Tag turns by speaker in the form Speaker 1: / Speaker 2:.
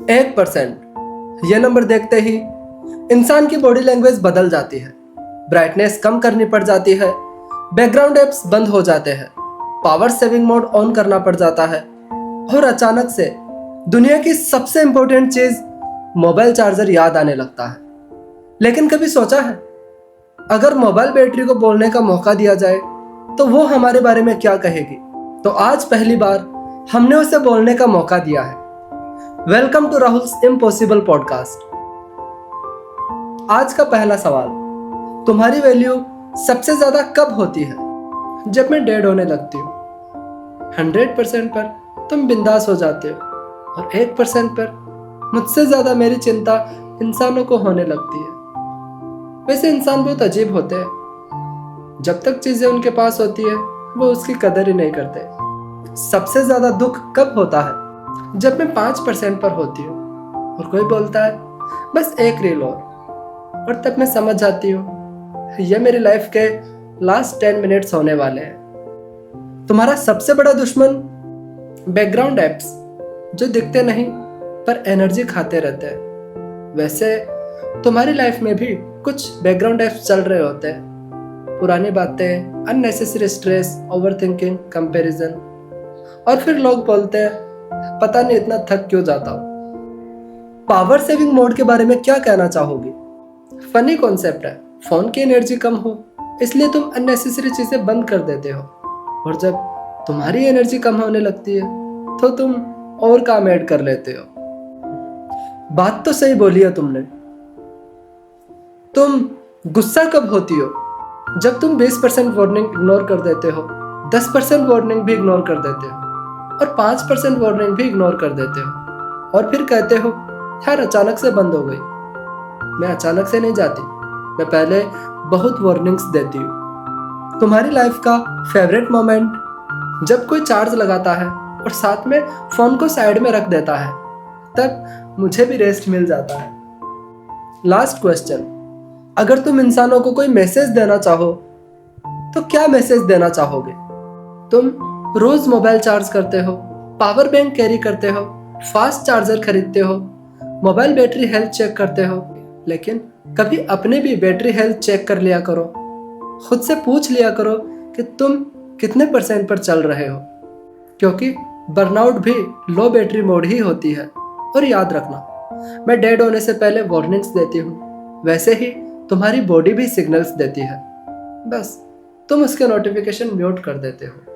Speaker 1: 1%। ये नंबर देखते ही इंसान की बॉडी लैंग्वेज बदल जाती है। ब्राइटनेस कम करनी पड़ जाती है, बैकग्राउंड ऐप्स बंद हो जाते हैं, पावर सेविंग मोड ऑन करना पड़ जाता है और अचानक से दुनिया की सबसे इंपॉर्टेंट चीज मोबाइल चार्जर याद आने लगता है। लेकिन कभी सोचा है, अगर मोबाइल बैटरी को बोलने का मौका दिया जाए तो वो हमारे बारे में क्या कहेगी? तो आज पहली बार हमने उसे बोलने का मौका दिया है। Welcome to Rahul's impossible podcast. आज का पहला सवाल, तुम्हारी वैल्यू सबसे ज्यादा कब होती है? जब मैं डेड होने लगती हूँ। 100% पर तुम बिंदास हो जाते हो और 1% पर मुझसे ज्यादा मेरी चिंता इंसानों को होने लगती है। वैसे इंसान बहुत अजीब होते हैं, जब तक चीजें उनके पास होती है वो उसकी कदर ही नहीं करते। सबसे ज्यादा दुख कब होता है? जब मैं 5% पर होती हूँ और कोई बोलता है बस एक रील और तब मैं समझ जाती हूँ ये मेरी लाइफ के लास्ट 10 मिनट्स होने वाले हैं। तुम्हारा सबसे बड़ा दुश्मन बैकग्राउंड एप्स, जो दिखते नहीं पर एनर्जी खाते रहते हैं। वैसे तुम्हारी लाइफ में भी कुछ बैकग्राउंड एप्स चल रहे होते हैं, पुरानी बातें, अननेसेसरी स्ट्रेस, ओवरथिंकिंग, कंपैरिजन, और फिर लोग बोलते हैं पता नहीं इतना थक क्यों जाता हूं। पावर सेविंग मोड के बारे में क्या कहना चाहोगी? फनी कॉन्सेप्ट है। फोन की एनर्जी कम हो इसलिए तुम अननेसेसरी चीजें बंद कर देते हो, और जब तुम्हारी एनर्जी कम होने लगती है तो तुम और काम ऐड कर लेते हो। बात तो सही बोली है तुमने। तुम गुस्सा कब होती हो? जब तुम 20% वार्निंग इग्नोर कर देते हो, 10% वार्निंग भी इग्नोर कर देते हो और 5% वार्निंग भी इग्नोर कर देते हो और फिर कहते हो यार अचानक से बंद हो गई। मैं अचानक से नहीं जाती, मैं पहले बहुत वार्निंग्स देती हूँ। तुम्हारी लाइफ का फेवरेट मोमेंट? जब कोई चार्ज लगाता है और साथ में फोन को साइड में रख देता है, तब मुझे भी रेस्ट मिल जाता है। लास्ट क्वेश्चन, अगर तुम इंसानों को कोई मैसेज देना चाहो तो क्या मैसेज देना चाहोगे? तुम रोज मोबाइल चार्ज करते हो, पावर बैंक कैरी करते हो, फास्ट चार्जर खरीदते हो, मोबाइल बैटरी हेल्थ चेक करते हो, लेकिन कभी अपने भी बैटरी हेल्थ चेक कर लिया करो। खुद से पूछ लिया करो कि तुम कितने % पर चल रहे हो, क्योंकि बर्नआउट भी लो बैटरी मोड ही होती है। और याद रखना, मैं डेड होने से पहले वार्निंग्स देती हूँ, वैसे ही तुम्हारी बॉडी भी सिग्नल्स देती है, बस तुम उसके नोटिफिकेशन म्यूट कर देते हो।